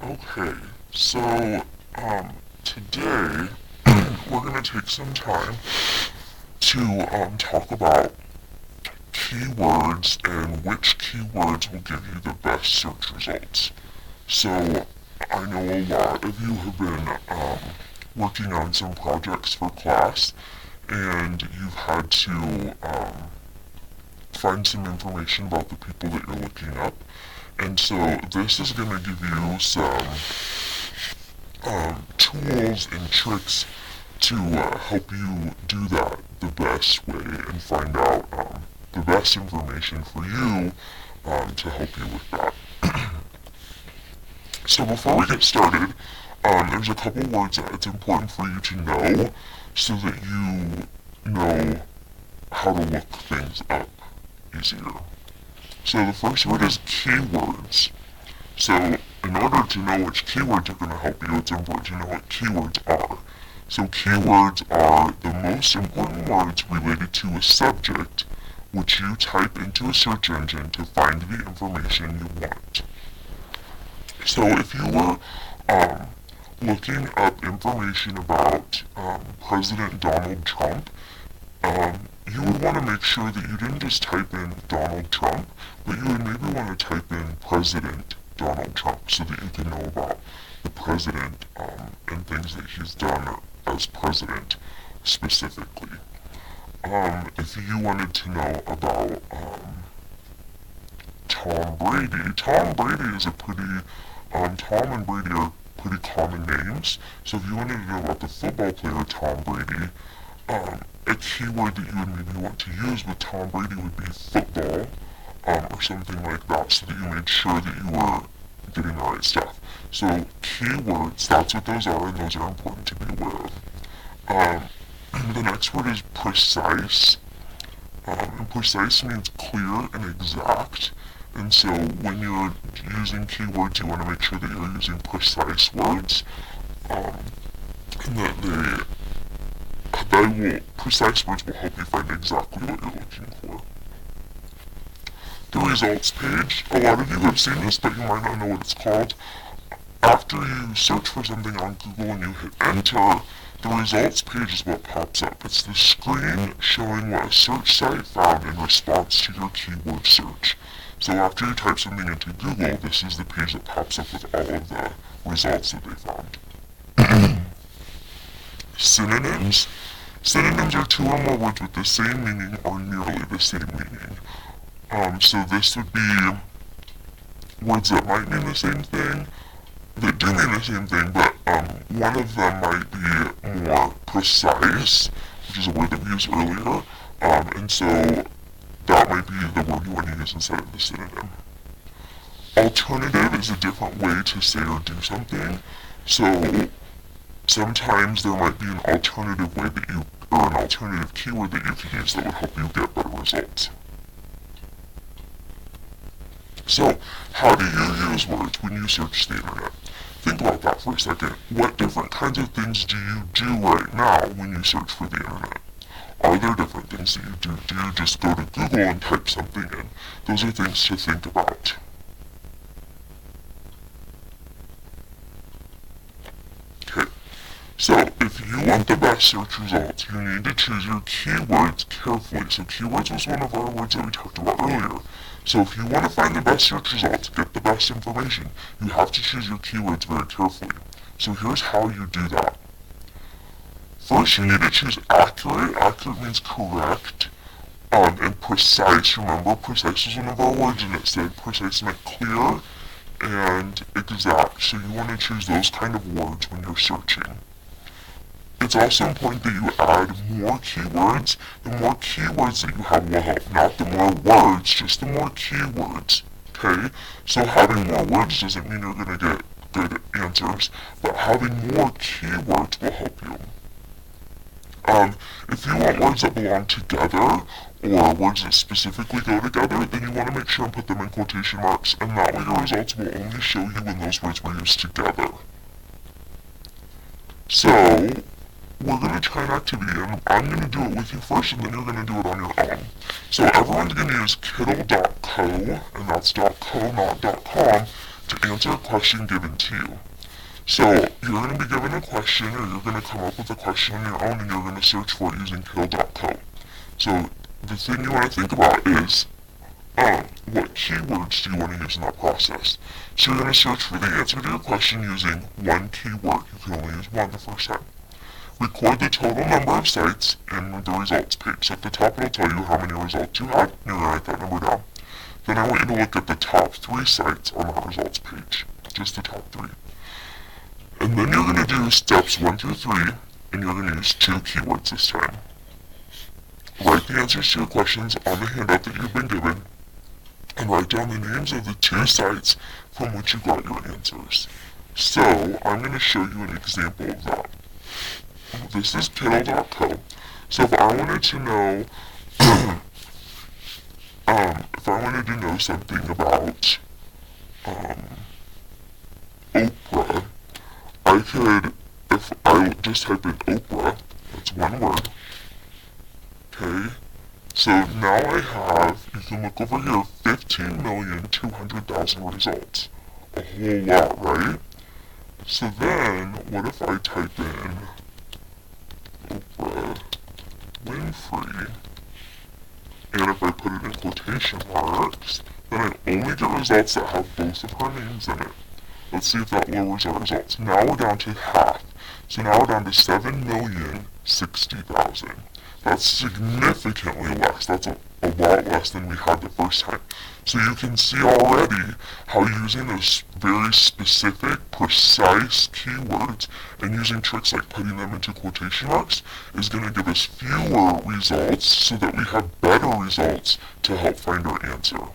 Okay, so today we're going to take some time to talk about keywords and which keywords will give you the best search results. So I know a lot of you have been working on some projects for class, and you've had to find some information about the people that you're looking up. And so this is going to give you some tools and tricks to help you do that the best way and find out the best information for you to help you with that. So before we get started, there's a couple words that it's important for you to know so that you know how to look things up easier. So the first word is keywords. So in order to know which keywords are going to help you, it's important to know what keywords are. So keywords are the most important words related to a subject which you type into a search engine to find the information you want. So if you were looking up information about President Donald Trump, you would want to make sure that you didn't just type in Donald Trump, but you would maybe want to type in President Donald Trump so that you can know about the president and things that he's done as president specifically. If you wanted to know about Tom Brady is a pretty, Tom and Brady are pretty common names, so if you wanted to know about the football player Tom Brady, a keyword that you would maybe want to use with Tom Brady would be football, or something like that, so that you made sure that you were getting the right stuff. So keywords, that's what those are, and those are important to be aware of. The next word is precise. And precise means clear and exact. And so when you're using keywords, you want to make sure that you're using precise words, and that precise words will help you find exactly what you're looking for. The results page, a lot of you have seen this, but you might not know what it's called. After you search for something on Google and you hit enter, the results page is what pops up. It's the screen showing what a search site found in response to your keyword search. So after you type something into Google, this is the page that pops up with all of the results that they found. Synonyms. Synonyms are two or more words with the same meaning or nearly the same meaning. So this would be words that might mean the same thing, that do mean the same thing, but one of them might be more precise, which is a word that we used earlier, and so that might be the word you want to use instead of the synonym. Alternative is a different way to say or do something, so sometimes there might be an alternative way that you, or an alternative keyword that you can use that would help you get better results. So, how do you use words when you search the internet? Think about that for a second. What different kinds of things do you do right now when you search for the internet? Are there different things that you do? Do you just go to Google and type something in? Those are things to think about. Okay, so if you want the best search results, you need to choose your keywords carefully. So keywords was one of our words that we talked about earlier. So if you want to find the best search results, get the best information, you have to choose your keywords very carefully. So here's how you do that. First, you need to choose accurate. Accurate means correct, and precise. Remember, precise is one of our words, and it said precise meant clear and exact. So you want to choose those kind of words when you're searching. It's also important that you add more keywords. The more keywords that you have will help, not the more words, just the more keywords. Okay? So having more words doesn't mean you're going to get good answers, but having more keywords will help you. If you want words that belong together, or words that specifically go together, then you want to make sure and put them in quotation marks, and that way your results will only show you when those words were used together. So, we're going to try an activity, and I'm going to do it with you first, and then you're going to do it on your own. So everyone's going to use Kiddle.co, and that's .co, not .com, to answer a question given to you. So, you're going to be given a question, or you're going to come up with a question on your own, and you're going to search for it using Kill.co. So, the thing you want to think about is, what keywords do you want to use in that process? So you're going to search for the answer to your question using one keyword. You can only use one the first time. Record the total number of sites in the results page. So at the top it'll tell you how many results you had, and you're going to write that number down. Then I want you to look at the top 3 sites on that results page. Just the top 3. And then you're going to do steps 1 through 3, and you're going to use 2 keywords this time. Write the answers to your questions on the handout that you've been given, and write down the names of the 2 sites from which you got your answers. So, I'm going to show you an example of that. This is Kiddle.co. So if I wanted to know, something about, Oprah, I could, if I just type in Oprah, that's one word, okay, so now I have, you can look over here, 15,200,000 results. A whole lot, right? So then, what if I type in Oprah Winfrey, and if I put it in quotation marks, then I only get results that have both of her names in it. Let's see if that lowers our results. Now we're down to half. So now we're down to 7,060,000. That's significantly less. That's a lot less than we had the first time. So you can see already how using those very specific, precise keywords and using tricks like putting them into quotation marks is going to give us fewer results so that we have better results to help find our answer.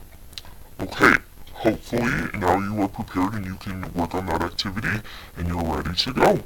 Okay, hopefully now you are prepared and you can work on that activity and you're ready to go.